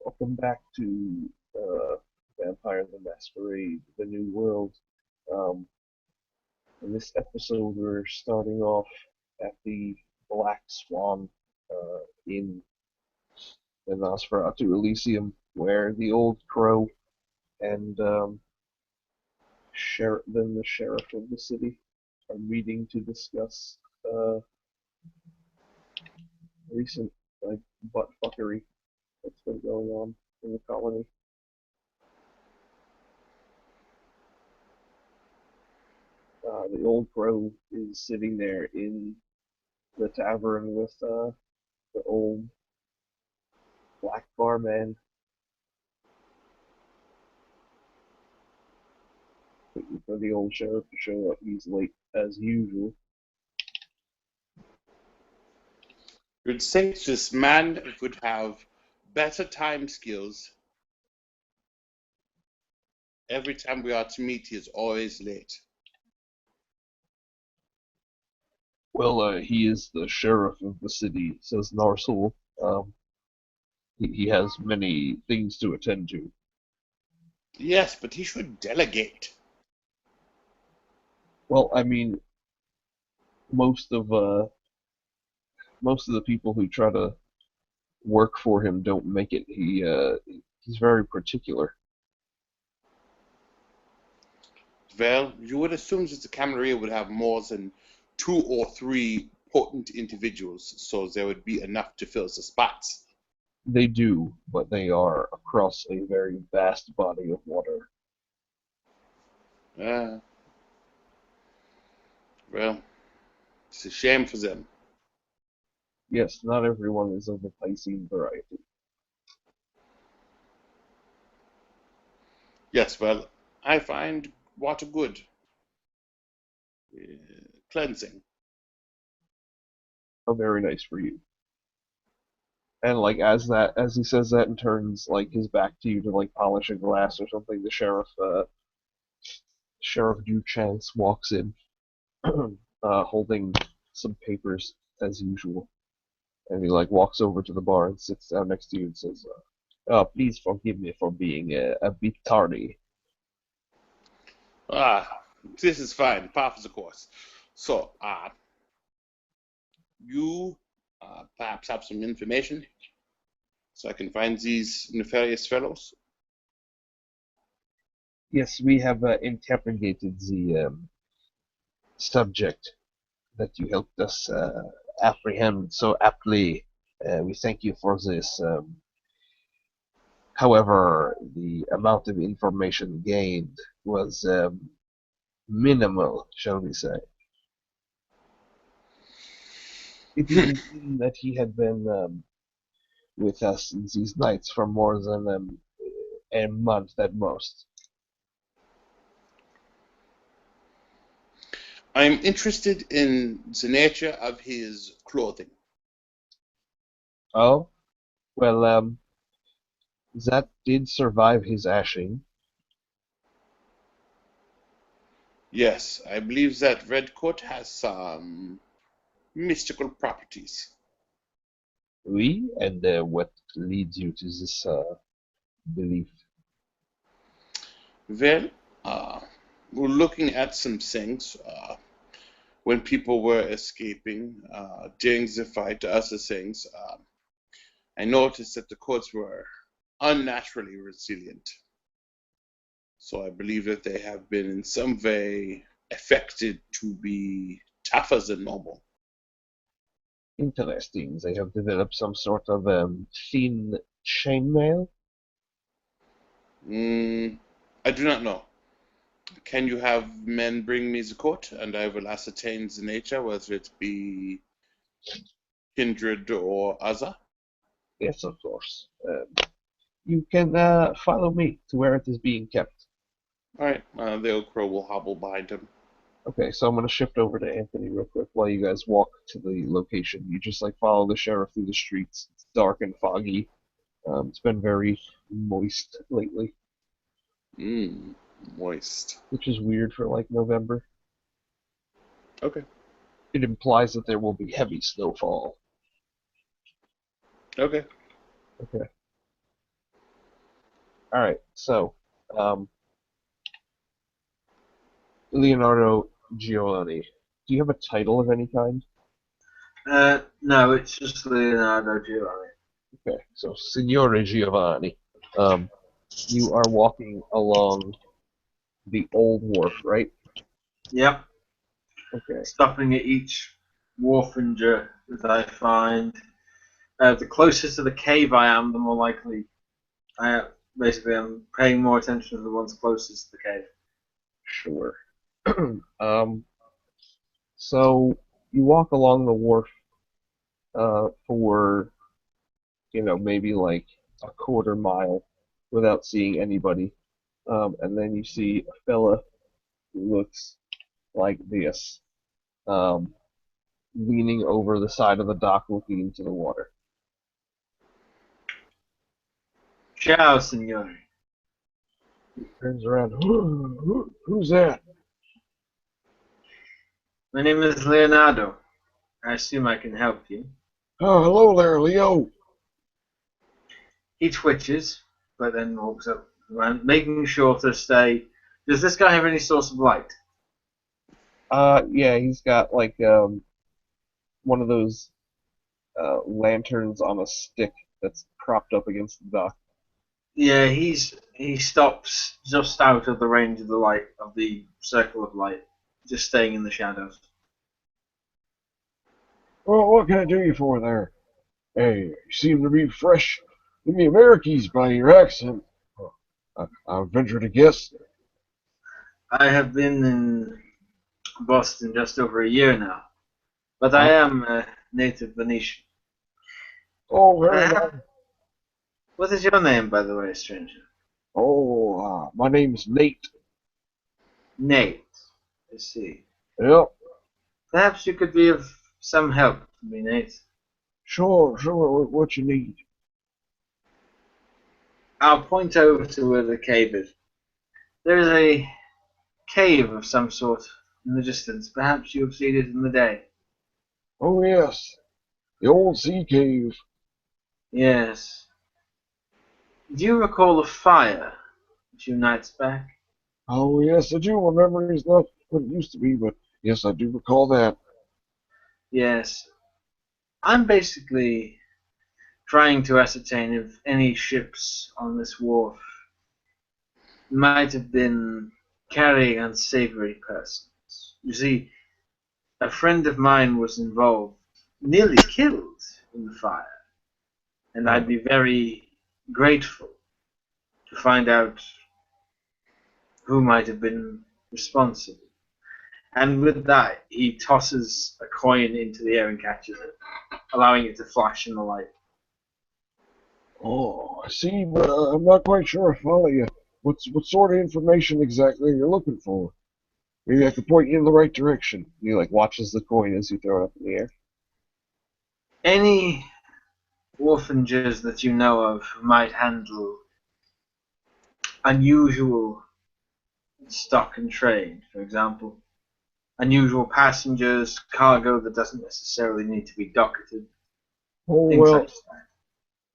Welcome back to Vampire the Masquerade, the New World. Um, in this episode, we're starting off at the Black Swan in the Nosferatu Elysium, where the old crow and then the sheriff of the city are meeting to discuss recent like butt fuckery that's been going on in the colony. The old crow is sitting there in the tavern with the old black barman, waiting for the old sheriff to show up. He's late as usual. You'd say this man would have better time skills. Every time we are to meet, he is always late. Well, he is the sheriff of the city, says Narsul. He has many things to attend to. Yes, but he should delegate. Well, I mean, most of uh, most of the people who try to work for him don't make it. He's very particular. Well, you would assume that the Camarilla would have more than two or three potent individuals, so there would be enough to fill the spots. They do, but they are across a very vast body of water. Uh, well, it's a shame for them. Yes, not everyone is of the Piscean variety. Yes, well, I find water good, cleansing. Oh, very nice for you. And like as he says that and turns like his back to you to like polish a glass or something, the Sheriff Duchance walks in, holding some papers as usual, and he like walks over to the bar and sits down next to you and says, "Please forgive me for being a bit tardy." Ah, this is fine, par for the course. So, you perhaps have some information so I can find these nefarious fellows? Yes, we have interrogated the subject that you helped us apprehend so aptly. We thank you for this. However, the amount of information gained was minimal, shall we say. It didn't seem that he had been with us in these nights for more than a month at most. I'm interested in the nature of his clothing. Oh, well, that did survive his ashing. Yes, I believe that red coat has some mystical properties. Oui, and what leads you to this belief? Well, uh, we're looking at some things. When people were escaping during the fight, other things, I noticed that the coats were unnaturally resilient. So I believe that they have been in some way affected to be tougher than normal. Interesting. They have developed some sort of thin chainmail. Mm, I do not know. Can you have men bring me the coat, and I will ascertain the nature, whether it be kindred or other? Yes, of course. You can follow me to where it is being kept. All right, the old crow will hobble behind him. Okay, so I'm gonna shift over to Anthony real quick while you guys walk to the location. You just like follow the sheriff through the streets. It's dark and foggy. It's been very moist lately, Mmm, moist. which is weird for like November. Okay, It implies that there will be heavy snowfall. okay. Okay. All right. So, um, Leonardo Giovanni, do you have a title of any kind? No, it's just Leonardo Giovanni. Okay. So, Signore Giovanni, um, you are walking along the old wharf, right? Yep. Okay. Stopping at each wharfinger that I find. The closer to the cave I am, the more likely basically, I'm paying more attention to the ones closest to the cave. Sure. um, so you walk along the wharf for maybe like a quarter mile without seeing anybody, and then you see a fella who looks like this, um, leaning over the side of the dock, looking into the water. Ciao, signore. He turns around. Who's that? My name is Leonardo. I assume I can help you. Oh, hello there, Leo. He twitches, but then walks up, making sure to stay. Does this guy have any source of light? Yeah, he's got like one of those lanterns on a stick that's propped up against the dock. Yeah, he stops just out of the range of the light of the circle of light, just staying in the shadows. Well, what can I do you for there? Hey, you seem to be fresh in the Americas by your accent. I venture to guess. I have been in Boston just over a year now, but I Uh, am a native Venetian. oh, very Uh, nice. what is your name, by the way, stranger? Oh, my name's Nate. Nate. I see. Yep, Perhaps you could be of some help to me, Nate. sure, sure. What you need? I'll point over to where the cave is. There is a cave of some sort in the distance. Perhaps you have seen it in the day. Oh, yes, the old sea cave. Yes. Do you recall a fire a few nights back? Oh, yes, I do. My memory's not what it used to be, but yes, I do recall that. Yes. I'm basically trying to ascertain if any ships on this wharf might have been carrying unsavory persons. You see, a friend of mine was involved, nearly killed in the fire, and I'd Oh, be very grateful to find out who might have been responsible. And with that, he tosses a coin into the air and catches it, allowing it to flash in the light. I see, but I'm not quite sure I follow you. What sort of information exactly you're looking for? Maybe I could point you in the right direction. He like watches the coin as you throw it up in the air. Any orphanages that you know of might handle unusual stock and trade, for example, unusual passengers, cargo that doesn't necessarily need to be docketed, Oh things well, such as that.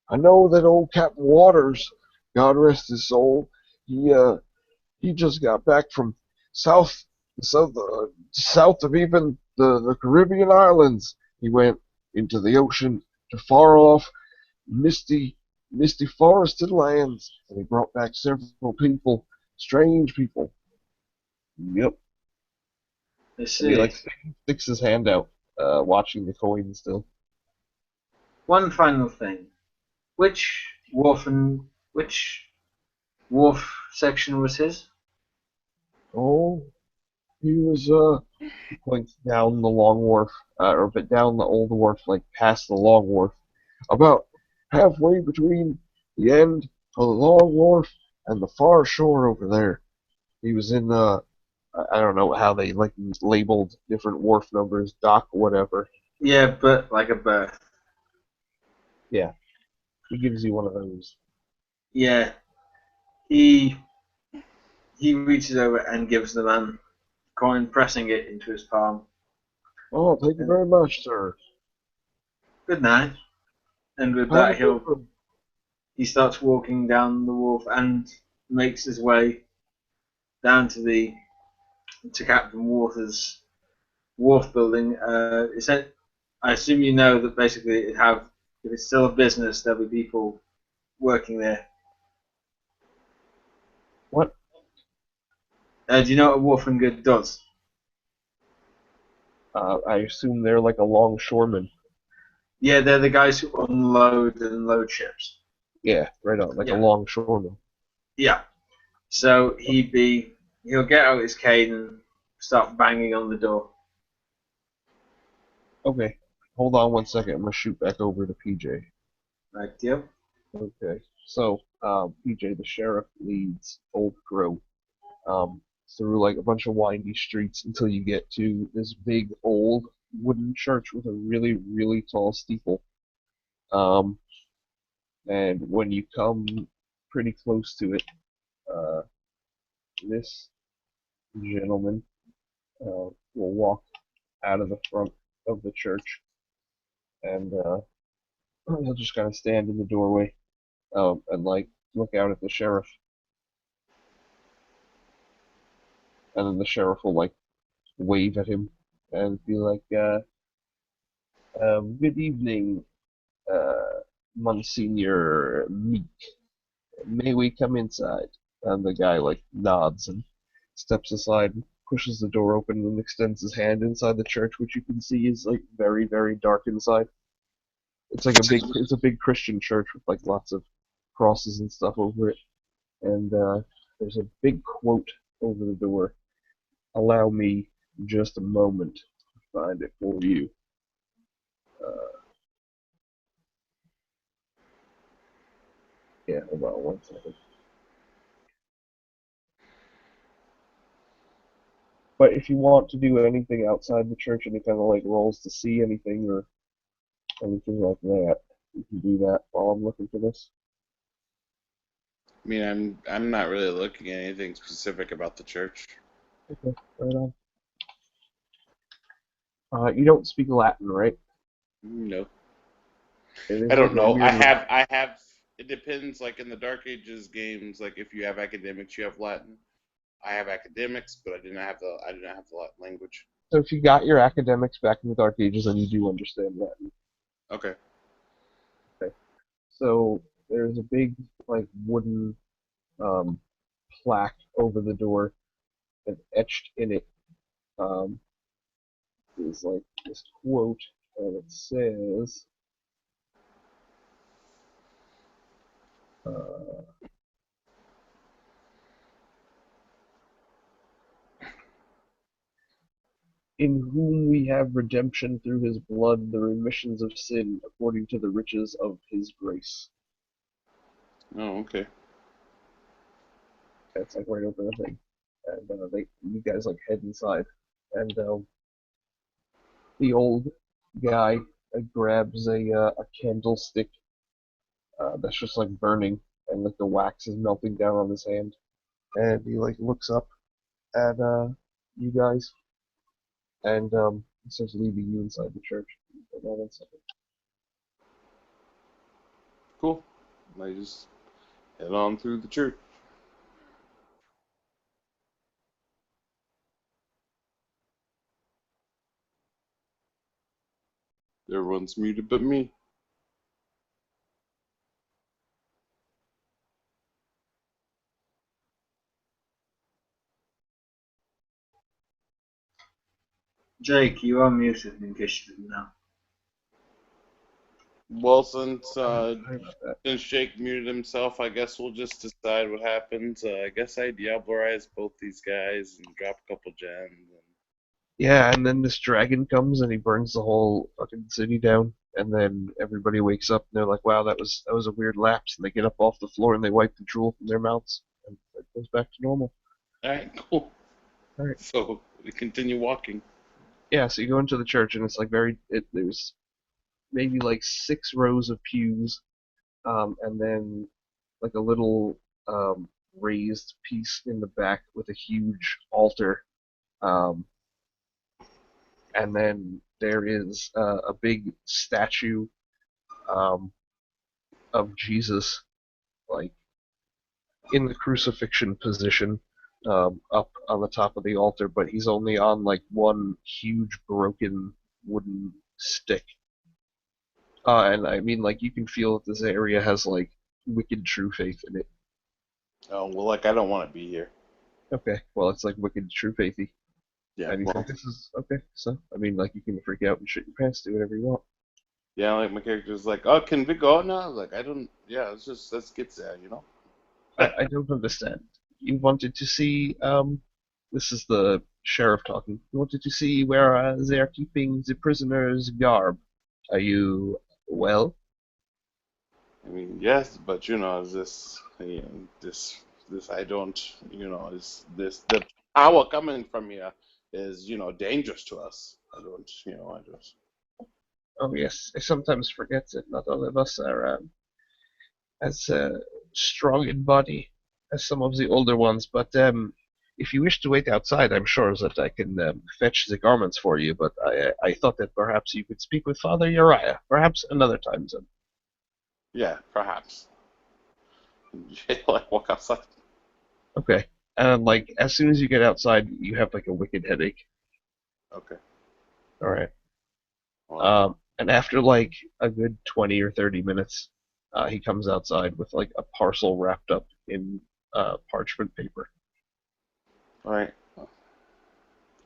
I know that old Captain Waters, God rest his soul, he uh he just got back from south south of even the Caribbean islands. He went into the ocean to far off misty forested lands, and he brought back several people, strange people. Yep. I And he like see. sticks his hand out, watching the coin still. One final thing. Which wharf section was his? Oh, he was he points down the long wharf, or but down the old wharf, like past the long wharf, about halfway between the end of the long wharf and the far shore over there. He was in I don't know how they like labeled different wharf numbers, dock, whatever. Yeah, but like a berth. Yeah, he gives you one of those. Yeah. He he reaches over and gives the man coin, pressing it into his palm. Oh, thank you And very much, sir. good night. And with Have a that, good he'll one. he starts walking down the wharf and makes his way down to Captain Water's wharf building. I assume you know that basically if it's still a business, there'll be people working there. What? Do you know what a wharfing good does? I assume they're like a longshoreman. Yeah, they're the guys who unload and load ships. Yeah, right on, like a Yeah, longshoreman. yeah. So he'll get out his cane and start banging on the door. Okay, hold on one second. I'm gonna shoot back over to PJ. Right, yep. Okay, so PJ, the sheriff, leads Old Crow through like a bunch of windy streets until you get to this big old wooden church with a really, really tall steeple. Um, and when you come pretty close to it, uh, this gentleman will walk out of the front of the church, and he'll just kind of stand in the doorway and like look out at the sheriff, and then the sheriff will like wave at him and be like, "Good evening, uh, Monsignor Meek. May we come inside?" And the guy like nods and steps aside, and pushes the door open, and extends his hand inside the church, which you can see is like very, very dark inside. It's a big Christian church with like lots of crosses and stuff over it, and there's a big quote over the door. Allow me just a moment to find it for you. Uh, yeah, hold on one second. But if you want to do anything outside the church, any kind of like rolls to see anything or anything like that, you can do that while I'm looking for this. I mean, I'm not really looking at anything specific about the church. Okay, right on. You don't speak Latin, right? No, It I is like don't a know. weird. I have. It depends. Like in the Dark Ages games, like if you have academics, you have Latin. I have academics, but I do not have the Latin language. So if you got your academics back in the Dark Ages, then you do understand Latin. Okay. Okay. So there's a big like wooden um, plaque over the door, and etched in it um, is like this quote, and it says, uh, "In whom we have redemption through his blood, the remissions of sin, according to the riches of his grace." Oh, okay. That's like right over the thing, and you guys like head inside, and the old guy grabs a candlestick that's just like burning, and like the wax is melting down on his hand, and he like looks up at you guys, and he starts leading you inside the church. Hold on one second. Cool. I just head on through the church. Everyone's muted but me. Jake, you are muted in case you didn't know. Well, since Sorry about that. since Jake muted himself, I guess we'll just decide what happens. I guess I Diablerize both these guys and drop a couple gems. And... Yeah, and then this dragon comes and he burns the whole fucking city down, and then everybody wakes up and they're like, "Wow, that was a weird lapse," and they get up off the floor and they wipe the drool from their mouths, and it goes back to normal. All right, cool. All right. So we continue walking. Yeah, so you go into the church and it's like there's maybe like 6 rows of pews, and then like a little raised piece in the back with a huge altar, um, and then there is a big statue um, of Jesus in the crucifixion position, up on the top of the altar, but he's only on like one huge broken wooden stick. And I mean, like you can feel that this area has like wicked true faith in it. Oh well, like I don't want to be here. Okay, well it's like wicked true faithy. Yeah, And he's well, like, this is okay. So I mean, like you can freak out and shit your pants, do whatever you want. yeah, like my character's like, oh, can we go now? I was like, I don't. Yeah, let's get there, you know. I don't understand. You wanted to see, this is the sheriff talking. You wanted to see where they are keeping the prisoner's garb. Are you well? I mean, yes, but you know, this I don't, is this the power coming from here is, dangerous to us. I don't. Oh yes, I sometimes forget that not all of us are as strong in body as some of the older ones. But if you wish to wait outside, I'm sure that I can fetch the garments for you. But I thought that perhaps you could speak with Father Uriah, perhaps another time then. Yeah, perhaps. Like walk outside. Okay. And like as soon as you get outside, you have like a wicked headache. Okay. All right. Well, And after like a good 20 or 30 minutes, he comes outside with like a parcel wrapped up in parchment paper. all right.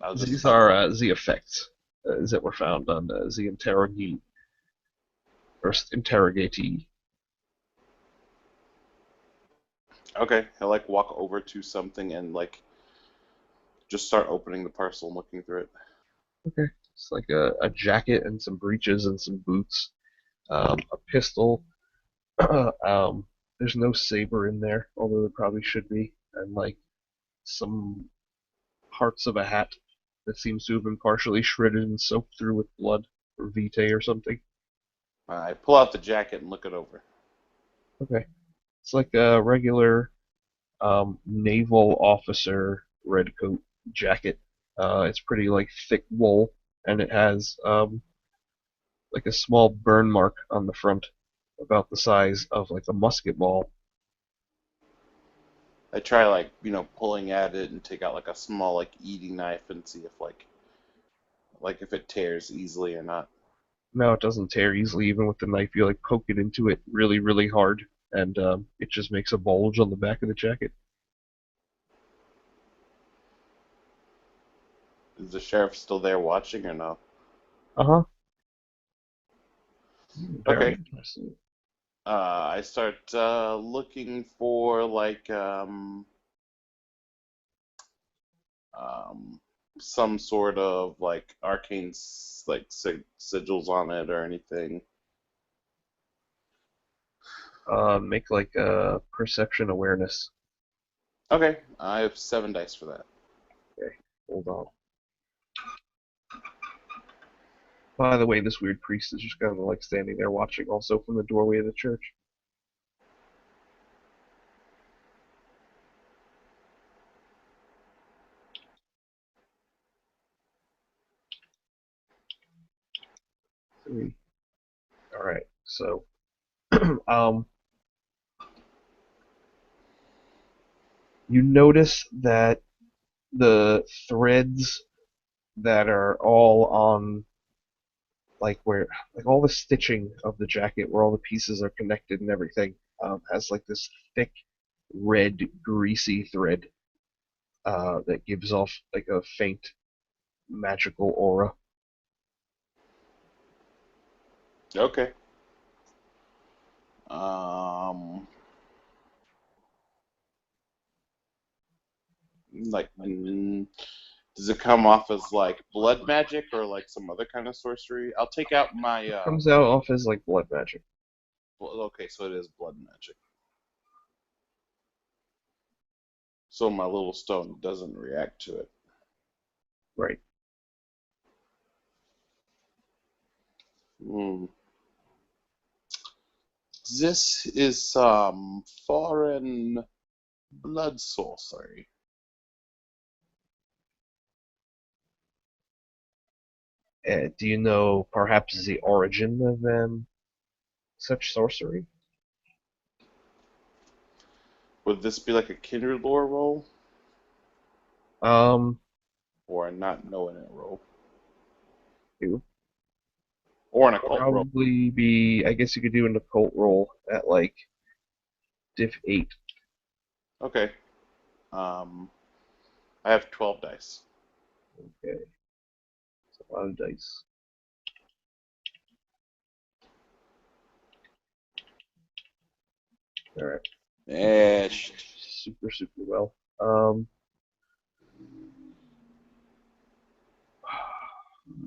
I'll just These are the effects that were found on the interrogatee. okay. I like walk over to something and like just start opening the parcel and looking through it. Okay. It's like a jacket and some breeches and some boots, a pistol. There's no saber in there, although there probably should be, and like some parts of a hat that seems to have been partially shredded and soaked through with blood, or vitae or something. I pull out the jacket and look it over. Okay. It's like a regular naval officer red coat jacket. It's pretty like thick wool, and it has like a small burn mark on the front, about the size of like a musket ball. I try like, pulling at it and take out like a small like eating knife and see if like if it tears easily or not. No, it doesn't tear easily, even with the knife. You like poke it into it really, really hard, and it just makes a bulge on the back of the jacket. Is the sheriff still there watching or no? Uh huh. Very Okay. interesting. I start looking for like um, some sort of like arcane sigils on it or anything. Make like a perception awareness. Okay, I have 7 dice for that. Okay, hold on. By the way, this weird priest is just kind of like standing there watching, also from the doorway of the church. Three. All right. So, um, you notice that the threads that are all on like where like all the stitching of the jacket where all the pieces are connected and everything has like this thick red greasy thread that gives off like a faint magical aura. Okay. Um, like, does it come off as like blood magic or like some other kind of sorcery? I'll take out my Comes out off as like blood magic. okay, so it is blood magic. So my little stone doesn't react to it. Right. Hmm. This is foreign blood sorcery. Do you know perhaps the origin of such sorcery? Would this be like a kindred lore roll Um, or a not knowing it roll it would or an occult roll? probably be. I guess you could do an occult roll at like diff 8. Okay. I have 12 dice. Okay, it's a lot of dice. All right, Shit. super well.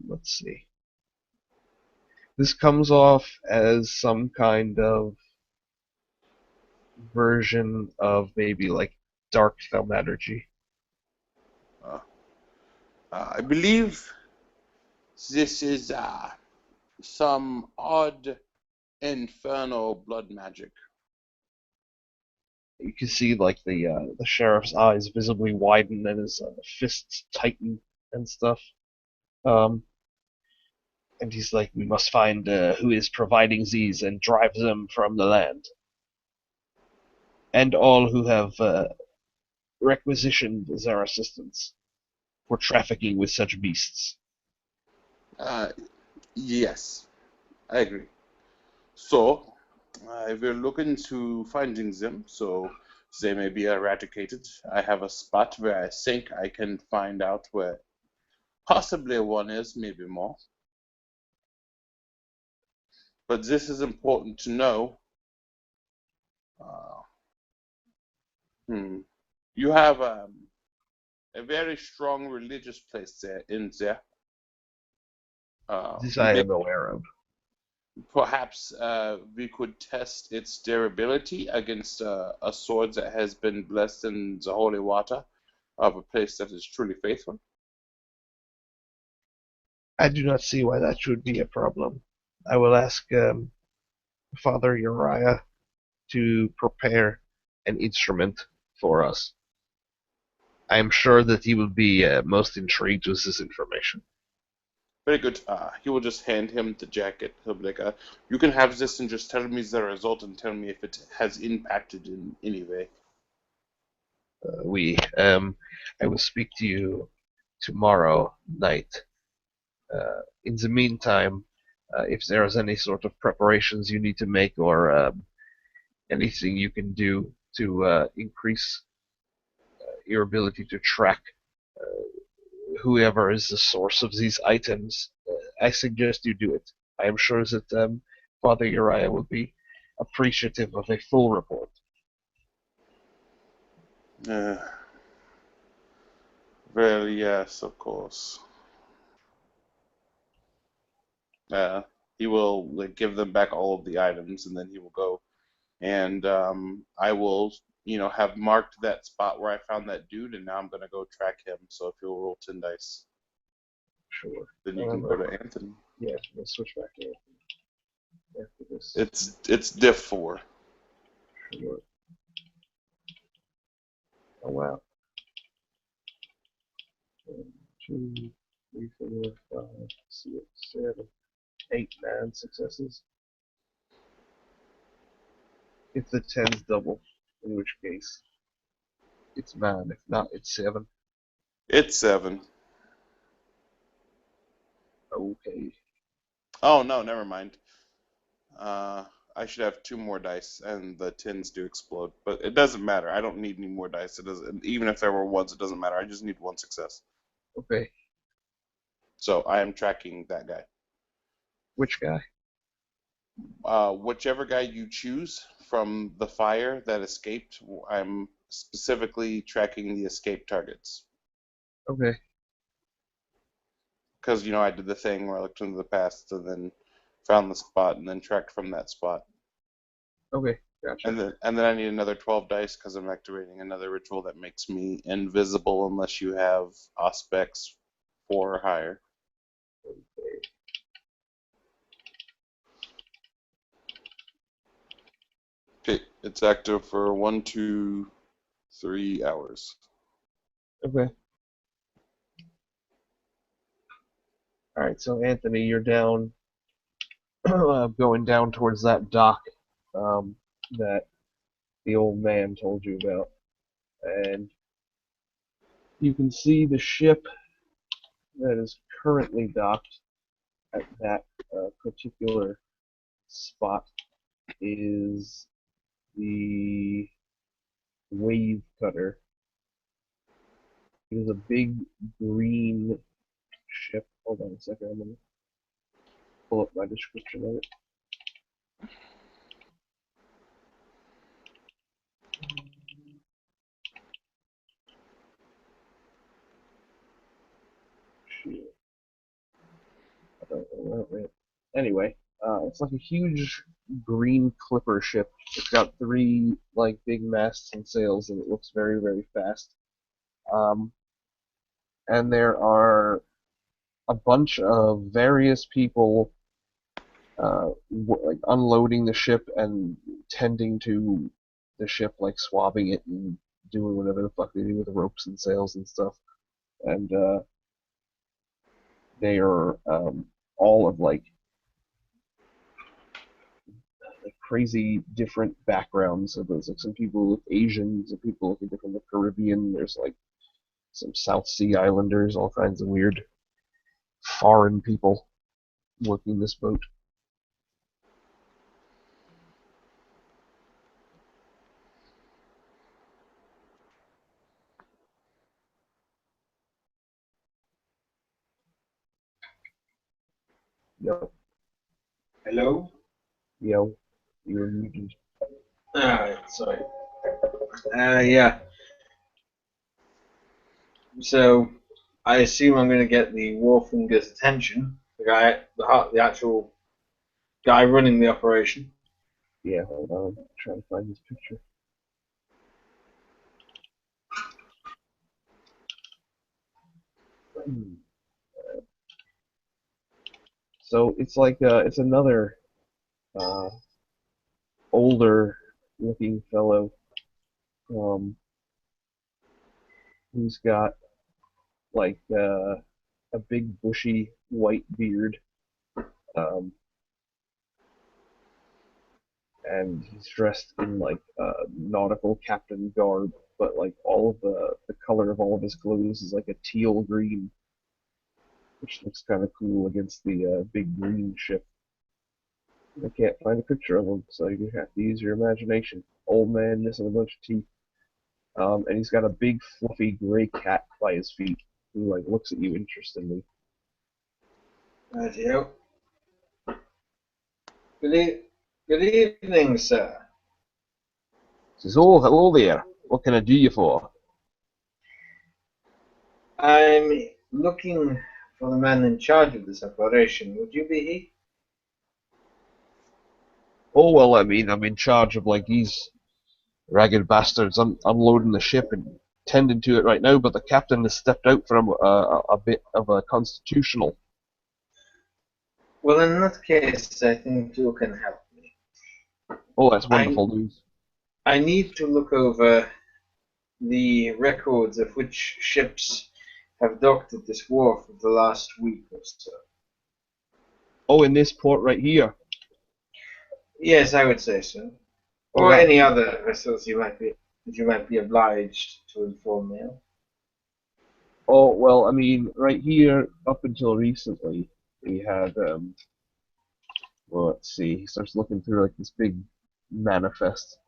Let's see. This comes off as some kind of version of maybe like dark thaumaturgy. Uh, I believe this is some odd infernal blood magic. You can see like the sheriff's eyes visibly widen and his fists tighten and stuff. Um, and he's like, "We must find who is providing these and drive them from the land, and all who have requisitioned their assistance for trafficking with such beasts." Uh, yes, I agree. So, we're looking to finding them, so they may be eradicated. I have a spot where I think I can find out where possibly one is, maybe more. But this is important to know. Uh, hmm. You have a very strong religious place there in there. This I am aware of. Perhaps we could test its durability against a sword that has been blessed in the holy water of a place that is truly faithful. I do not see why that should be a problem. I will ask Father Uriah to prepare an instrument for us. I am sure that he will be most intrigued with this information. Very good. He will just hand him the jacket. He'll be like, you can have this and just tell me the result and tell me if it has impacted in any way. I will speak to you tomorrow night. In the meantime, if there is any sort of preparations you need to make or anything you can do to increase your ability to track whoever is the source of these items, I suggest you do it. I am sure that Father Uriah will be appreciative of a full report. Uh, well, yes, of course. Uh, he will like give them back all of the items, and then he will go. And I will, have marked that spot where I found that dude, and now I'm gonna go track him. So if you'll roll 10 dice, Sure. then you can go to Anthony. Yeah, let's switch back to after this. It's diff 4. Sure. Oh wow. 1, 2, 3, 4, 5, 6, 7, 8, 9 successes. If the 10's double, in which case it's 9. If not, it's 7. It's 7. Okay. Oh no, never mind. I should have 2 more dice, and the 10s do explode. But it doesn't matter. I don't need any more dice. It doesn't. Even if there were ones, it doesn't matter. I just need 1 success. Okay. So I am tracking that guy. Which guy? Whichever guy you choose from the fire that escaped, I'm specifically tracking the escape targets. Okay. Because, I did the thing where I looked into the past and then found the spot and then tracked from that spot. Okay. Gotcha. And then I need another 12 dice because I'm activating another ritual that makes me invisible unless you have Auspex 4 or higher. Okay. Okay, it's active for 1, 2, 3 hours. Okay. All right. So Anthony, you're down, going down towards that dock that the old man told you about. And you can see the ship that is currently docked at that particular spot is the Wave Cutter. It is a big green ship. Hold on a second, I'm gonna pull up my description of it. Shit, I don't know where it went. Anyway, it's like a huge green clipper ship. It's got three like big masts and sails, and it looks very, very fast. Um, and there are a bunch of various people like unloading the ship and tending to the ship, like swabbing it and doing whatever the fuck they do with the ropes and sails and stuff. And they are all of like crazy different backgrounds. So there's like some people look Asian, some people look from the Caribbean. There's like some South Sea Islanders, all kinds of weird foreign people working this boat. Yo, Hello? yo, you're muted. Alright, sorry. Yeah. So, I assume I'm going to get the Warfinger's attention. The actual guy running the operation. Yeah, hold on. I'm trying to find this picture. So it's like it's another older looking fellow who's got like a big bushy white beard, um, and he's dressed in like nautical captain garb, but like all of the color of all of his clothes is like a teal green, which looks kind of cool against the big green ship. I can't find a picture of him, so you have to use your imagination. Old man missing a bunch of teeth. And he's got a big fluffy gray cat by his feet who like looks at you interestedly. Rightio. Good evening, sir. Says, "Oh, hello there. What can I do you for?" I'm looking for the man in charge of this operation. Would you be he? "Oh well, I mean, I'm in charge of like these ragged bastards unloading the ship and tending to it right now, but the captain has stepped out from a bit of a constitutional." Well, in that case, I think you can help me. "Oh, that's I wonderful news." I need to look over the records of which ships have docked at this wharf for the last week or so. "Oh, in this port right here." Yes, I would say so. "Oh, Or that." any other vessels you might be obliged to inform me of. "Oh, well, I mean, right here, up until recently, we had well, let's see. He starts looking through like this big manifest.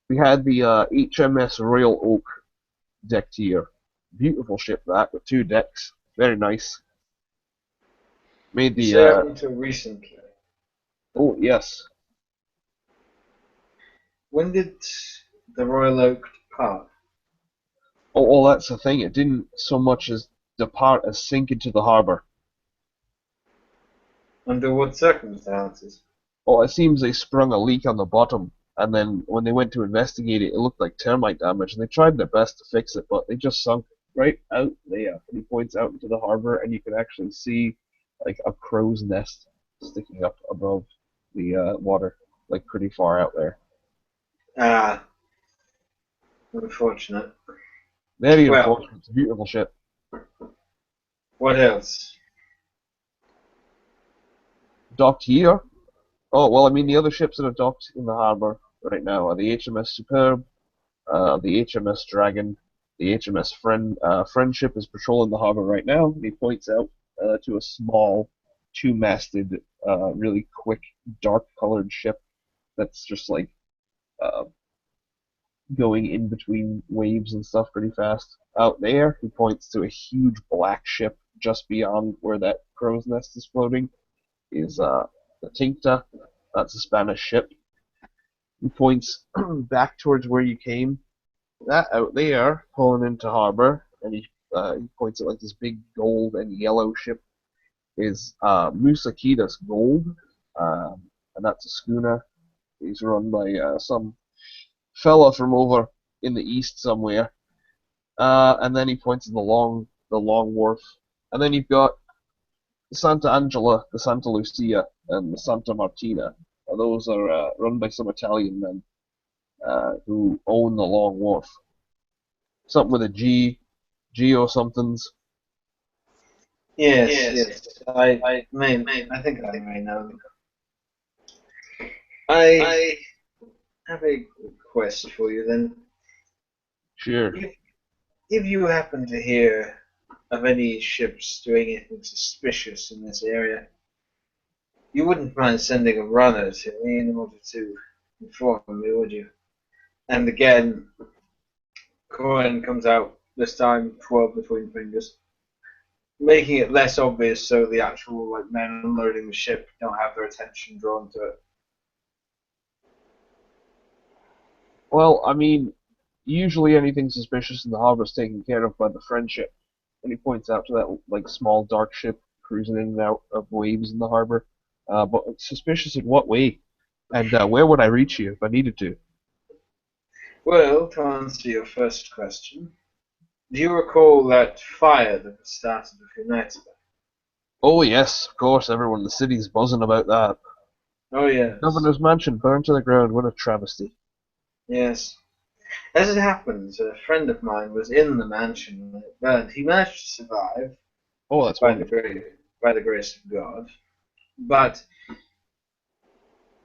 We had the HMS Royal Oak decked here. Beautiful ship that, with two decks. Very nice. Made You the say up until recently. oh yes. When did the Royal Oak depart? Oh, that's the thing. It didn't so much as depart as sink into the harbor. Under what circumstances? Oh, it seems they sprung a leak on the bottom, and then when they went to investigate it, it looked like termite damage, and they tried their best to fix it, but they just sunk right out there. And he points out into the harbor, and you can actually see like a crow's nest sticking up above the water, like pretty far out there. Ah, unfortunate. Very Well, unfortunate. It's a beautiful ship. what else? Docked here? Oh, well, I mean, the other ships that are docked in the harbor right now are the HMS Superb, the HMS Dragon, the HMS Friendship is patrolling the harbor right now. And he points out to a small, two-masted, really quick, dark-colored ship that's just like uh, going in between waves and stuff pretty fast. Out there, he points to a huge black ship just beyond where that crow's nest is floating. Is the Tinta. That's a Spanish ship. He points back towards where you came. That out there, pulling into harbor, and he points at like this big gold and yellow ship. Is Musakitas Gold, and that's a schooner. He's run by some fella from over in the east somewhere. And then he points at the long wharf. And then you've got the Santa Angela, the Santa Lucia, and the Santa Martina. Those are run by some Italian men who own the long wharf. Something with a G, Geo somethings. Yes. I think I may know. I have a request for you then. Sure. If you happen to hear of any ships doing anything suspicious in this area, you wouldn't mind sending a runner to me in order to inform me, would you? And again, coin comes out, this time 12 between fingers, making it less obvious so the actual men unloading the ship don't have their attention drawn to it. Well, I mean, usually anything suspicious in the harbor is taken care of by the Friendship. And he points out to that like small dark ship cruising in and out of waves in the harbor. But suspicious in what way? And where would I reach you if I needed to? Well, to answer your first question, do you recall that fire that was started a few nights ago? Oh yes, of course, everyone in the city's buzzing about that. Oh, yes. Governor's mansion burned to the ground, what a travesty. Yes. As it happens, a friend of mine was in the mansion when it burned. He managed to survive Oh, that's by wonderful. by the grace of God. But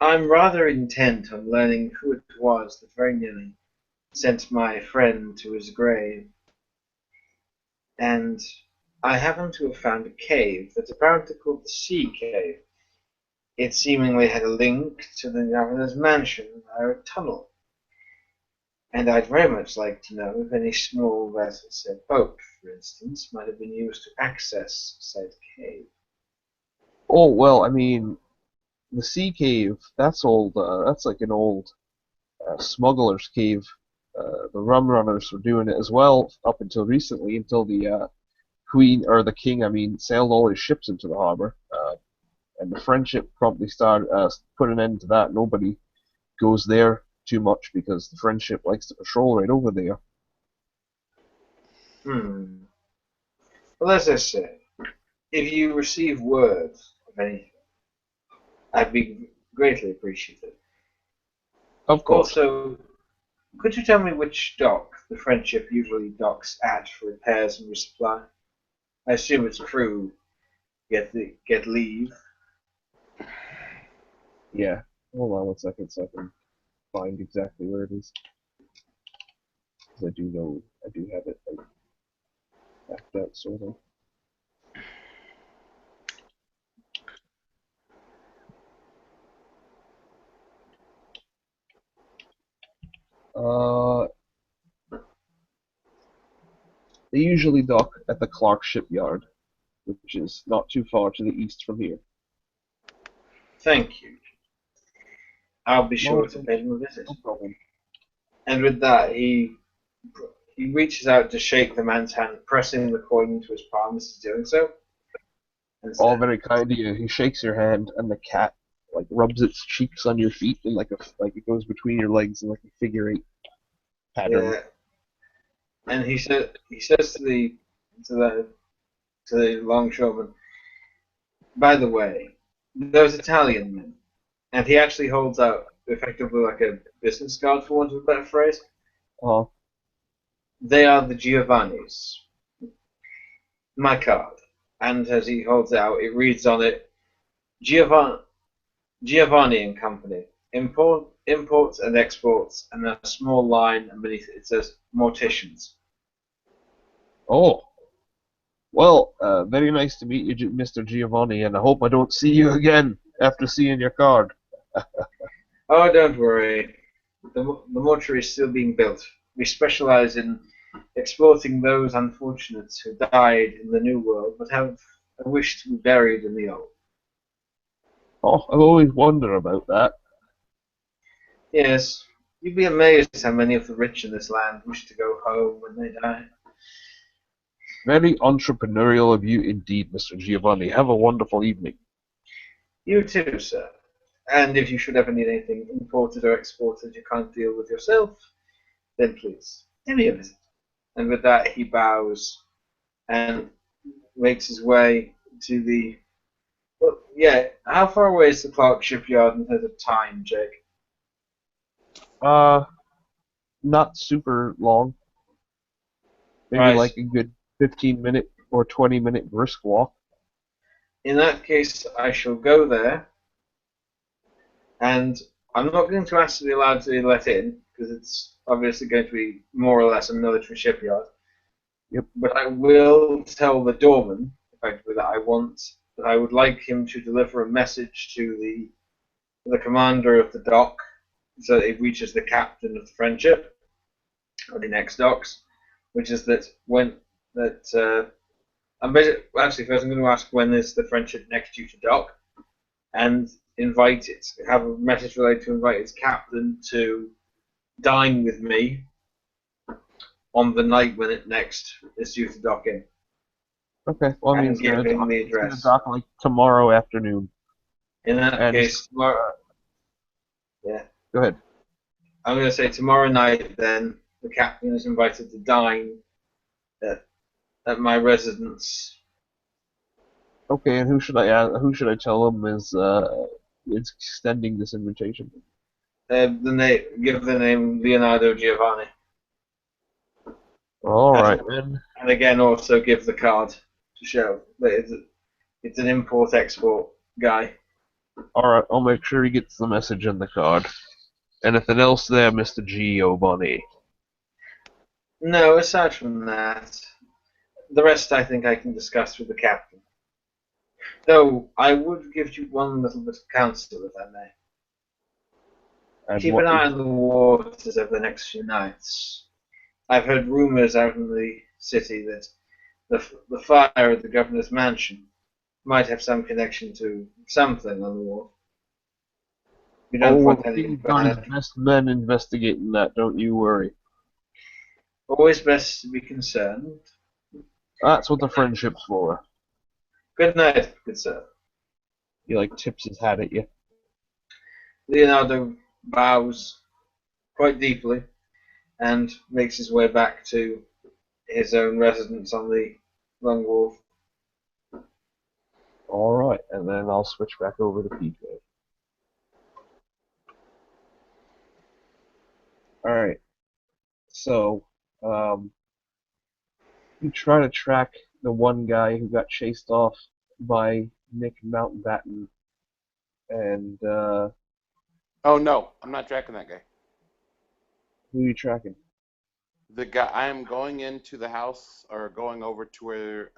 I'm rather intent on learning who it was that very nearly sent my friend to his grave. And I happen to have found a cave that's apparently called the Sea Cave. It seemingly had a link to the governor's mansion via a tunnel. And I'd very much like to know if any small vessels, a boat, for instance, might have been used to access said cave. Oh, well, I mean, the Sea Cave, that's old, that's like an old smuggler's cave. The rum runners were doing it as well up until recently, until the Queen, or the King, I mean, sailed all his ships into the harbor. And the Friendship promptly started put an end to that. Nobody goes there too much because the Friendship likes to patrol right over there. Well, as I said, if you receive word of anything, I'd be greatly appreciative. Of course. Also, could you tell me which dock the Friendship usually docks at for repairs and resupply? I assume its crew get leave. Yeah. Hold on 1 second so I can find exactly where it is. Because I do have it like backed out sort of. They usually dock at the Clark Shipyard, which is not too far to the east from here. Thank you. I'll be sure to pay them a visit. No problem. And with that, he reaches out to shake the man's hand, pressing the coin into his palm as he's doing so. And All said, very kind of you. He shakes your hand, and the cat like rubs its cheeks on your feet, and like it goes between your legs in like a figure eight pattern. yeah. And he says to the longshoreman, by the way, those Italian men, and he actually holds out effectively like a business card, for want of a better phrase. Uh, They are the Giovannis. My card. And as he holds it out, it reads on it, Giovanni and Company, imports and exports, and then a small line, and beneath it says morticians. Oh, well, very nice to meet you, Mr. Giovanni, and I hope I don't see you again after seeing your card. Oh, don't worry. The mortuary is still being built. We specialize in exporting those unfortunates who died in the New World but have a wish to be buried in the Old. Oh, I've always wondered about that. Yes, you'd be amazed how many of the rich in this land wish to go home when they die. Very entrepreneurial of you indeed, Mr. Giovanni. Have a wonderful evening. You too, sir. And if you should ever need anything imported or exported you can't deal with yourself, then please give me a visit. And with that, he bows and makes his way to the. Well, yeah, how far away is the Clark shipyard in terms of time, Jake? Uh, Not super long. Maybe Right. like a good 15-minute or 20-minute brisk walk. In that case, I shall go there, and I'm not going to ask to be allowed to be let in, because it's obviously going to be more or less a military shipyard. Yep. But I will tell the doorman, effectively, that I would like him to deliver a message to the commander of the dock, so that it reaches the captain of the Friendship, or the next docks, which is that I'm basically, actually, first I'm going to ask when is the Friendship next due to dock, and have a message related to invite its captain to dine with me on the night when it next is due to dock in. Okay, well, I mean, And give him the it's gonna address. dock like tomorrow afternoon. In that And case, tomorrow, yeah, go ahead. I'm going to say tomorrow night. Then the captain is invited to dine at my residence. Okay, and who should I tell him is extending this invitation? Give the name Leonardo Giovanni, All right, then. and again also give the card to show that it's an import-export guy. All right, I'll make sure he gets the message in the card. Anything else there, Mr. Giovanni? No, aside from that, the rest I think I can discuss with the captain. Though I would give you one little bit of counsel, if I may. And Keep what an eye is on the waters over the next few nights. I've heard rumors out in the city that the fire at the governor's mansion might have some connection to something on the wharf. You Oh, don't well, want anything he's got his bad. best men investigating that, don't you worry. Always best to be concerned. That's what the friendship's for. Good night, good sir. He, like, tips his hat at you. Leonardo bows quite deeply and makes his way back to his own residence on the Long Wharf. All right, and then I'll switch back over to PJ. All right, so, you try to track the one guy who got chased off by Nick Mountbatten, and, Oh no, I'm not tracking that guy. who are you tracking? The guy, I am going into the house or going over to where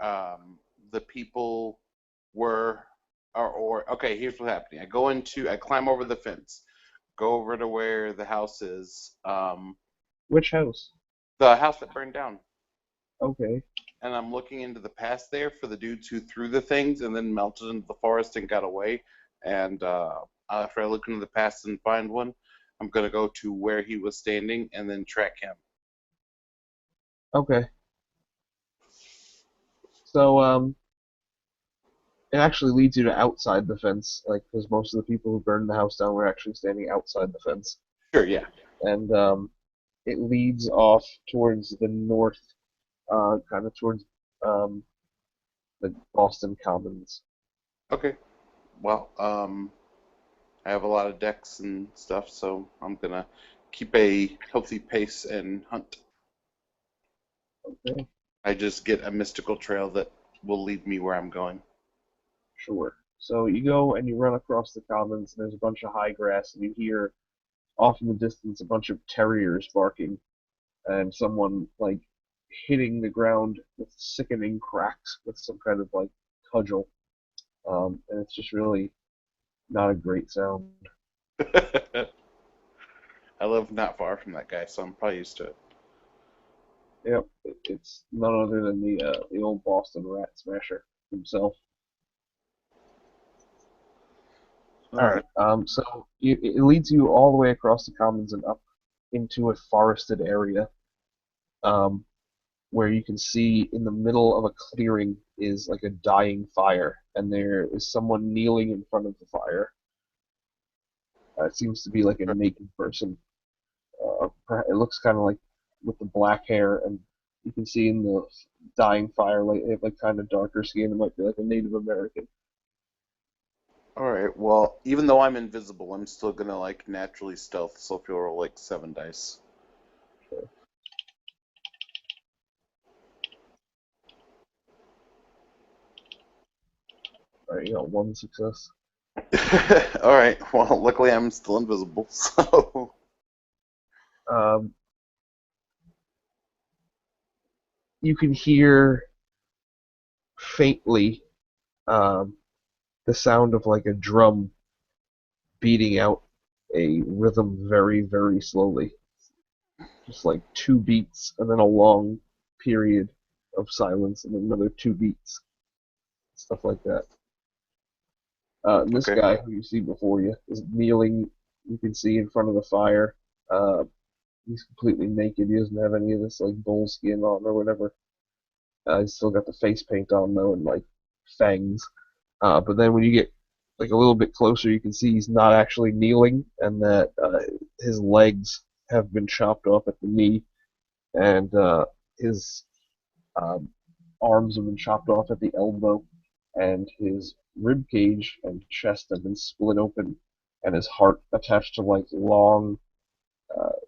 the people were, or okay, here's what's happening. I climb over the fence, go over to where the house is, Which house? the house that burned down, Okay. and I'm looking into the past there for the dudes who threw the things and then melted into the forest and got away. And after I look into the past and find one, I'm gonna go to where he was standing and then track him. Okay. So, it actually leads you to outside the fence, like, because most of the people who burned the house down were actually standing outside the fence. Sure, yeah. And, it leads off towards the north, kind of towards, the Boston Commons. Okay. Well, I have a lot of decks and stuff, so I'm gonna keep a healthy pace and hunt. Okay, I just get a mystical trail that will lead me where I'm going. sure. So you go and you run across the commons, and there's a bunch of high grass, and you hear off in the distance a bunch of terriers barking and someone like hitting the ground with sickening cracks with some kind of like cudgel. And it's just really not a great sound. I live not far from that guy, so I'm probably used to it. Yep, it's none other than the old Boston Rat Smasher himself. All All right. right. So it leads you all the way across the commons and up into a forested area, um, where you can see in the middle of a clearing is like a dying fire, and there is someone kneeling in front of the fire. It seems to be like a naked person. It looks kind of like with the black hair, and you can see in the dying fire, like they have like kind of darker skin. It might be like a Native American. All right. Well, even though I'm invisible, I'm still gonna like naturally stealth. So if you roll like 7 dice. All right, you got one success. All right. Well, luckily I'm still invisible. So Um, you can hear faintly um, the sound of like a drum beating out a rhythm very, very slowly. Just like two beats and then a long period of silence and another two beats. Stuff like that. This okay. guy who you see before you is kneeling, you can see in front of the fire. Uh, he's completely naked. He doesn't have any of this like bull skin on or whatever. He's still got the face paint on though and like fangs. But then when you get like a little bit closer, you can see he's not actually kneeling, and that his legs have been chopped off at the knee, and his um, arms have been chopped off at the elbow, and his rib cage and chest have been split open, and his heart attached to like long,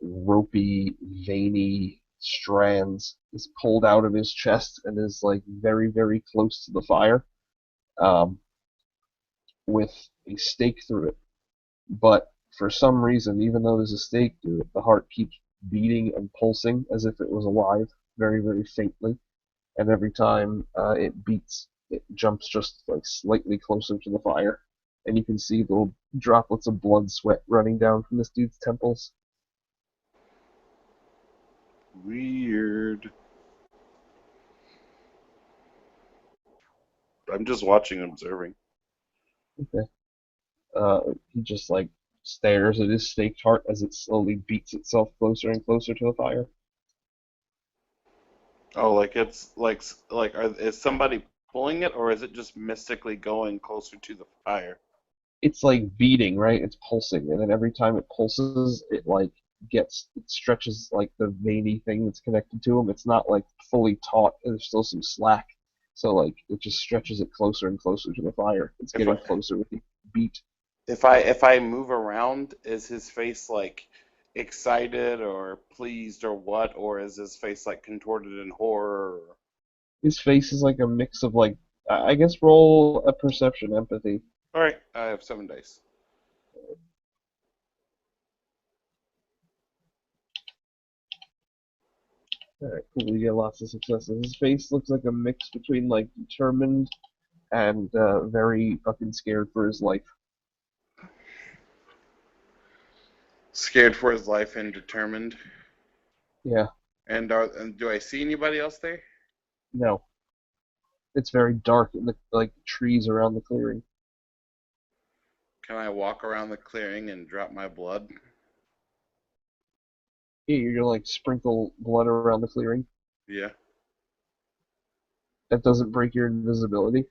ropey, veiny strands is pulled out of his chest and is like very, very close to the fire. Um, with a stake through it. But for some reason, even though there's a stake through it, the heart keeps beating and pulsing as if it was alive, very, very faintly. And every time it beats, it jumps just like slightly closer to the fire. And you can see little droplets of blood sweat running down from this dude's temples. Weird. I'm just watching and observing. Okay. He just like stares at his staked heart as it slowly beats itself closer and closer to the fire. Oh, like it's is somebody pulling it, or is it just mystically going closer to the fire? It's like beating, right? It's pulsing, and then every time it pulses, it stretches like the veiny thing that's connected to him. It's not like fully taut, and there's still some slack. So like it just stretches it closer and closer to the fire. It's If I getting closer with the beat. if I move around, is his face like excited or pleased or what, or is his face like contorted in horror? His face is like a mix of like I guess roll a perception empathy. All right, I have 7 dice. Alright, cool. You get lots of successes. His face looks like a mix between like determined and very fucking scared for his life. Scared for his life and determined. Yeah, And do I see anybody else there? no. It's very dark in the like trees around the clearing. Can I walk around the clearing and drop my blood? Yeah, you're gonna like sprinkle blood around the clearing. Yeah. That doesn't break your invisibility.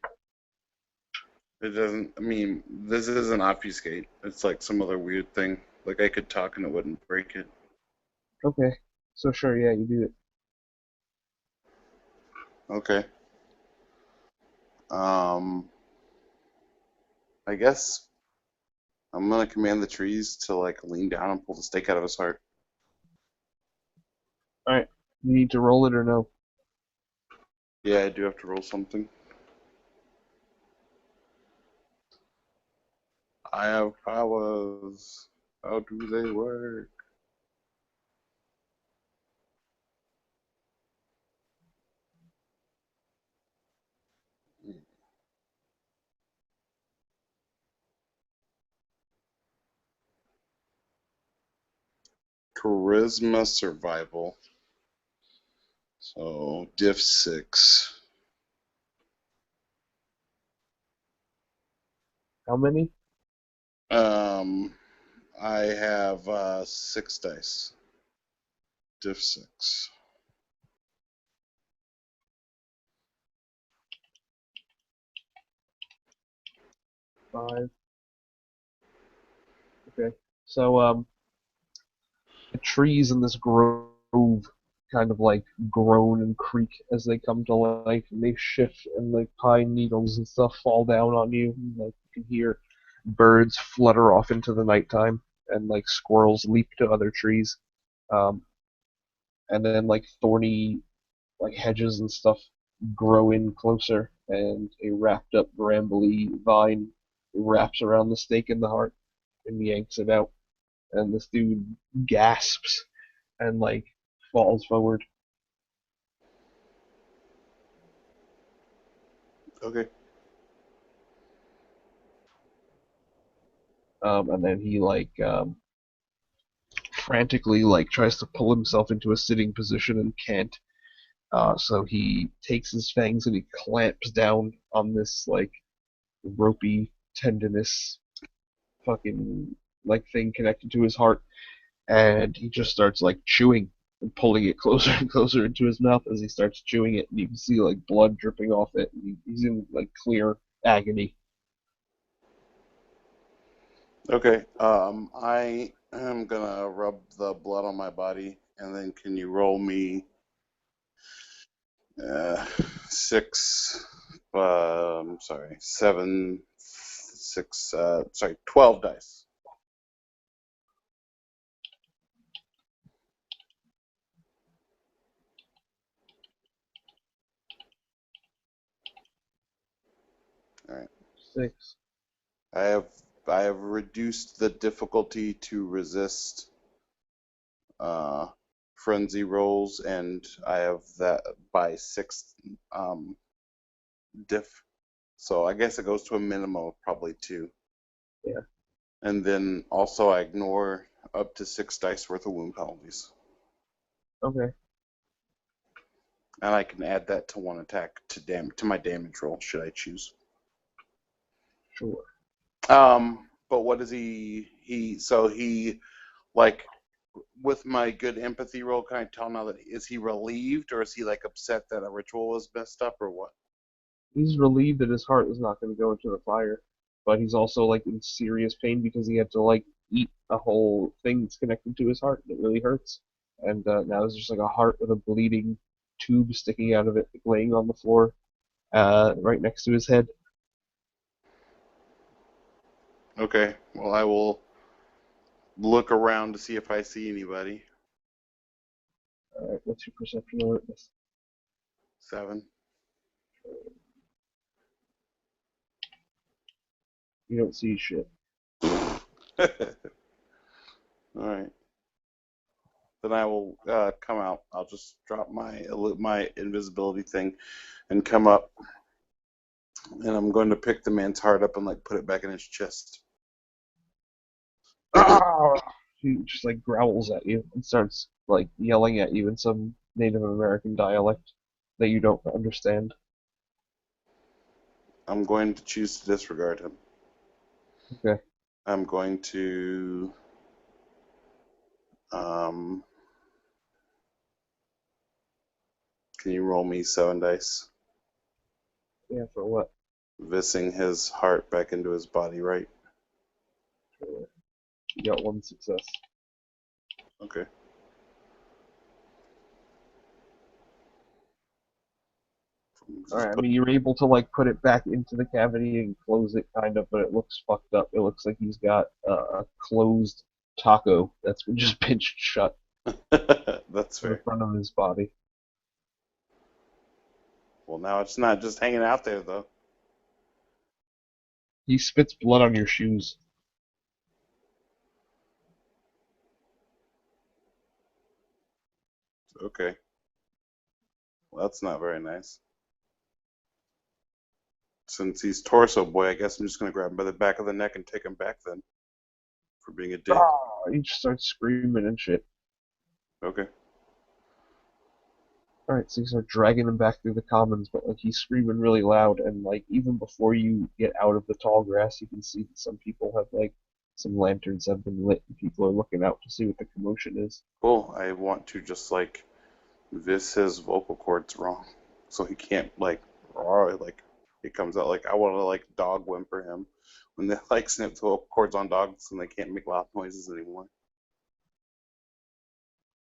It doesn't. I mean, this isn't obfuscate. It's like some other weird thing. Like I could talk and it wouldn't break it. Okay. So sure, yeah, you do it. Okay. Um, I guess I'm gonna command the trees to like lean down and pull the stake out of his heart. Alright. You need to roll it or no? Yeah, I do have to roll something. I have powers. How do they work? Charisma survival. So diff 6. How many? I have 6 dice. Diff 6. 5. Okay. So the trees in this grove kind of like groan and creak as they come to life, and they shift, and like pine needles and stuff fall down on you. And, like you can hear birds flutter off into the nighttime, and like squirrels leap to other trees. Um, and then like thorny like hedges and stuff grow in closer, and a wrapped up brambly vine wraps around the stake in the heart and yanks it out. And this dude gasps and like falls forward. Okay. And then he frantically like tries to pull himself into a sitting position and can't. So he takes his fangs and he clamps down on this like ropey tendinous fucking like thing connected to his heart, and he just starts like chewing and pulling it closer and closer into his mouth as he starts chewing it, and you can see like blood dripping off it. And he's in like clear agony. Okay. I am gonna rub the blood on my body, and then can you roll me uh, 6? Sorry, 7, 6. Sorry, 12 dice. All right. 6. I have reduced the difficulty to resist uh, frenzy rolls, and I have that by 6 diff. So I guess it goes to a minimum of probably 2. Yeah. And then also I ignore up to 6 dice worth of wound penalties. Okay. And I can add that to 1 attack to my damage roll, should I choose. Sure. But what does he like with my good empathy roll, can I tell now that is he relieved, or is he like upset that a ritual was messed up, or what? He's relieved that his heart is not going to go into the fire, but he's also like in serious pain because he had to like eat a whole thing that's connected to his heart. It really hurts, and now there's just like a heart with a bleeding tube sticking out of it, laying on the floor, right next to his head. Okay, well I will look around to see if I see anybody. All right, what's your perception alertness? 7. You don't see shit. All right. Then I will come out. I'll just drop my invisibility thing and come up, and I'm going to pick the man's heart up and like put it back in his chest. Ah! He just like growls at you and starts like yelling at you in some Native American dialect that you don't understand. I'm going to choose to disregard him. Okay. I'm going to can you roll me 7 dice? Yeah, for what? Vissing his heart back into his body, right? Sure. You got 1 success. Okay. Alright, I mean, you're able to, like, put it back into the cavity and close it, kind of, but it looks fucked up. It looks like he's got a closed taco that's been just pinched shut That's to the fair. front of his body. Well, now it's not just hanging out there, though. He spits blood on your shoes. Okay. Well, that's not very nice. Since he's Torso Boy, I guess I'm just gonna grab him by the back of the neck and take him back then for being a dick. He just starts screaming and shit. Okay. Alright, so you start dragging him back through the commons, but like he's screaming really loud, and like even before you get out of the tall grass, you can see that some people have like some lanterns have been lit, and people are looking out to see what the commotion is. Cool. I want to just like vis his vocal cords wrong, so he can't like roar like it comes out like I want to like dog whimper him when they like snip the vocal cords on dogs and they can't make loud noises anymore.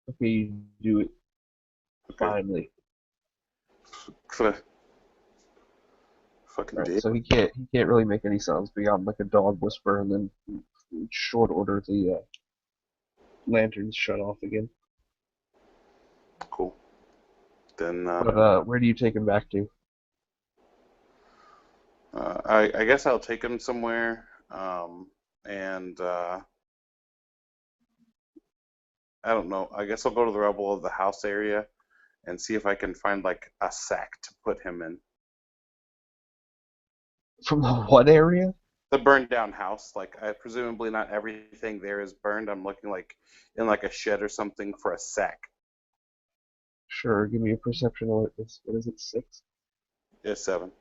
Okay, you do it Okay. finally. Fucking Alright, dick. so he can't really make any sounds beyond like a dog whisper, and then in short order the lanterns shut off again. Cool. Then But where do you take him back to? I guess I'll take him somewhere, and I don't know. I guess I'll go to the rubble of the house area and see if I can find like a sack to put him in. From the what area? The burned down house. Like I presumably not everything there is burned. I'm looking like in like a shed or something for a sack. Sure, give me a perception alert. What is it, 6? Yeah, 7.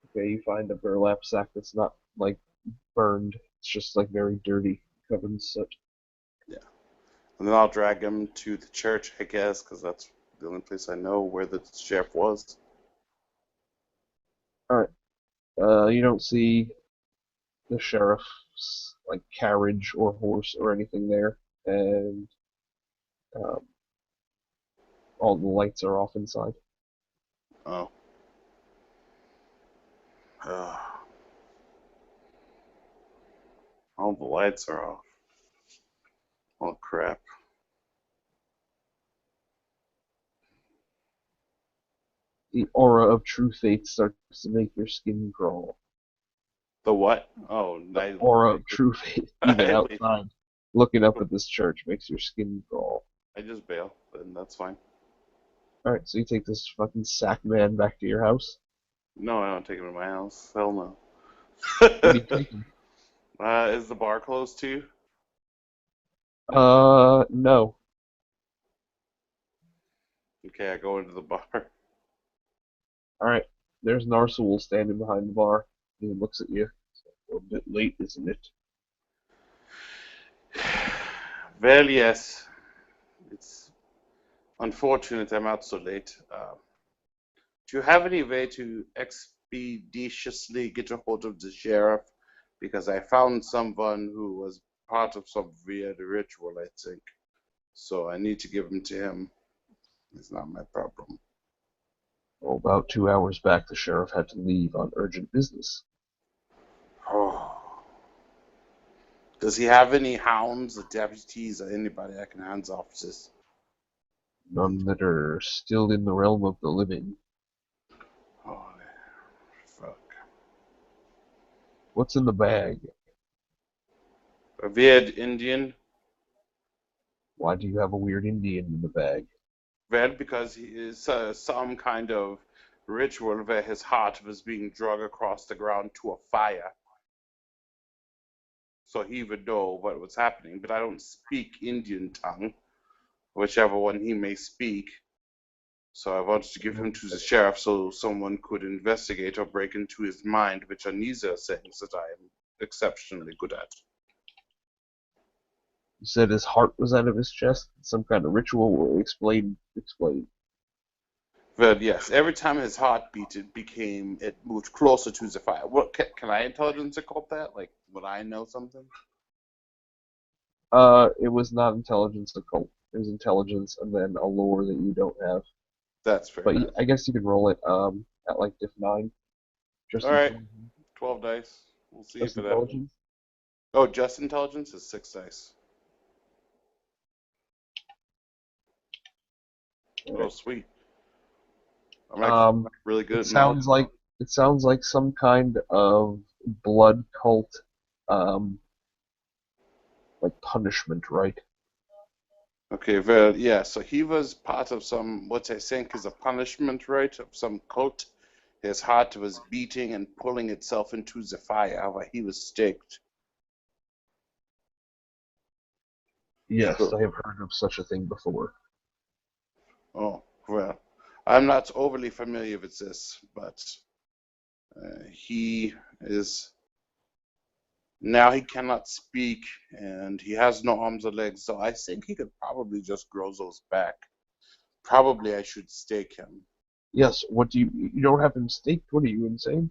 Okay, you find a burlap sack that's not like burned. It's just like very dirty, covered in soot. Yeah. And then I'll drag him to the church, I guess, because that's the only place I know where the sheriff was. Alright. You don't see the sheriff's like carriage or horse or anything there, and um, all the lights are off inside. Oh. All the lights are off. Oh crap. The aura of true faith starts to make your skin crawl. The what? Oh, The I, aura of true faith, even I, outside, looking up at this church makes your skin crawl. I just bail, and that's fine. Alright, so you take this fucking sack man back to your house. No, I don't take him to my house. Hell no. What do you take him? Is the bar closed too? No. Okay, I go into the bar. Alright, there's Narsul standing behind the bar. He looks at you. A bit late, isn't it? Well, yes. It's unfortunate I'm out so late. Do you have any way to expeditiously get a hold of the sheriff? Because I found someone who was part of some weird ritual, I think. So I need to give him to him. It's not my problem. Well, about 2 hours back, the sheriff had to leave on urgent business. Oh. Does he have any hounds or deputies or anybody I can hands off to this? None that are still in the realm of the living. Oh, fuck. What's in the bag? A weird Indian? Why do you have a weird Indian in the bag? Well, because he is some kind of ritual where his heart was being dragged across the ground to a fire. So he would know what was happening, but I don't speak Indian tongue, whichever one he may speak. So I wanted to give him to the sheriff so someone could investigate or break into his mind, which are neither things that I am exceptionally good at. You said his heart was out of his chest? Some kind of ritual will explain. Well, yes, every time his heart beat, it moved closer to the fire. What can I intelligence occult that? Like, would I know something? It was not intelligence occult. It was intelligence and then a lore that you don't have. That's fair. But I guess you could roll it at like diff 9. Just All right, intelligence. 12 dice. We'll see Just if it happens. intelligence. Oh, just intelligence is 6 dice. Oh, Alright. sweet. I'm actually really good at knowledge. It sounds like some kind of blood cult like punishment, right? Okay, well, yeah, so he was part of some, what I think is a punishment, right, of some cult. His heart was beating and pulling itself into the fire while he was staked. Yes, So, I have heard of such a thing before. oh, well, I'm not overly familiar with this, but he is, now he cannot speak and he has no arms or legs, so I think he could probably just grow those back. Probably I should stake him. Yes, what do you don't have him staked? What are you, insane?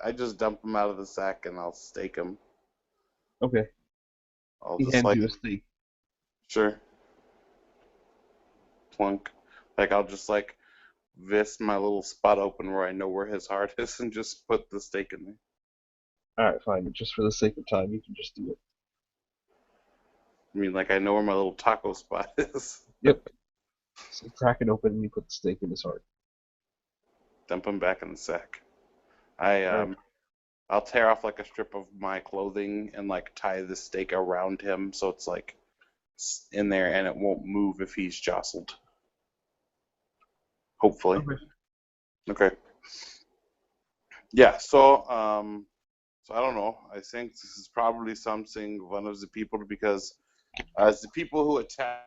I just dump him out of the sack and I'll stake him. Okay, I'll he just hands like, you a stake. sure, plunk. Like I'll just like this my little spot open where I know where his heart is and just put the stake in there. Alright, fine, just for the sake of time, you can just do it. I mean, like I know where my little taco spot is. Yep. So you crack it open and you put the stake in his heart. Dump him back in the sack. I Alright. I'll tear off like a strip of my clothing and like tie the stake around him so it's like in there and it won't move if he's jostled. Hopefully. Okay. Okay. Yeah, so I don't know. I think this is probably something one of the people because as the people who attacked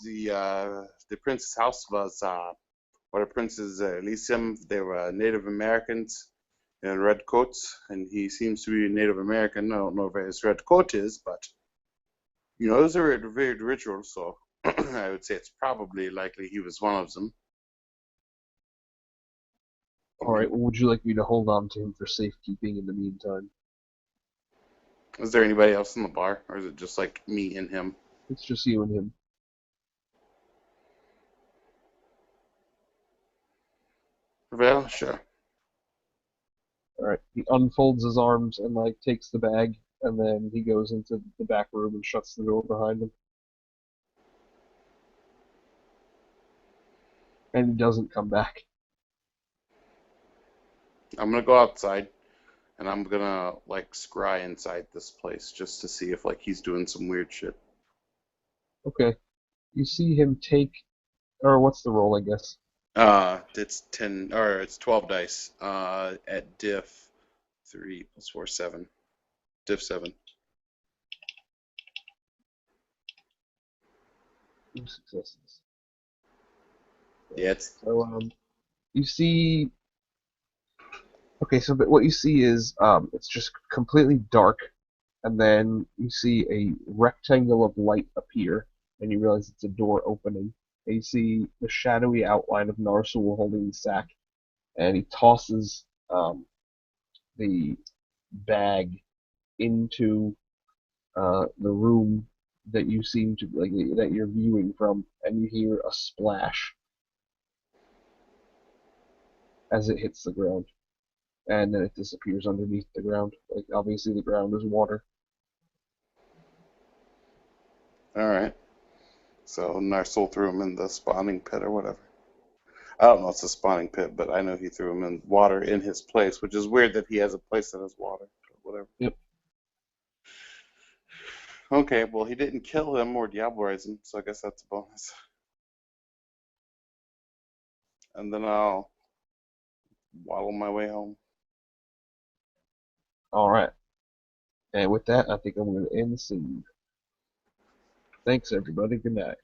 the prince's house was or the prince's Elysium, they were Native Americans in red coats, and he seems to be a Native American. I don't know where his red coat is, but you know, it was a weird ritual, so I would say it's probably likely he was one of them. Alright, well, would you like me to hold on to him for safekeeping in the meantime? Is there anybody else in the bar, or is it just like me and him? It's just you and him. Well, sure. Alright, he unfolds his arms and, like, takes the bag, and then he goes into the back room and shuts the door behind him. And he doesn't come back. I'm gonna go outside, and I'm gonna like scry inside this place just to see if like he's doing some weird shit. Okay. You see him take, or what's the roll, I guess? It's 10 or it's 12 dice. At diff 3 plus 4 7. Diff 7. Two successes. Yeah, it's So, you see. Okay, so but what you see is, it's just completely dark, and then you see a rectangle of light appear, and you realize it's a door opening. And you see the shadowy outline of Narsul holding the sack, and he tosses the bag into the room that you seem to like that you're viewing from, and you hear a splash as it hits the ground, and then it disappears underneath the ground. Like obviously the ground is water. all right. So Narsil threw him in the spawning pit or whatever. I don't know if it's a spawning pit, but I know he threw him in water in his place, which is weird that he has a place that has water. But whatever. Yep. Okay, well he didn't kill him or diabolize him, so I guess that's a bonus. And then I'll waddle my way home. All right. And with that, I think I'm going to end the scene. Thanks, everybody. Good night.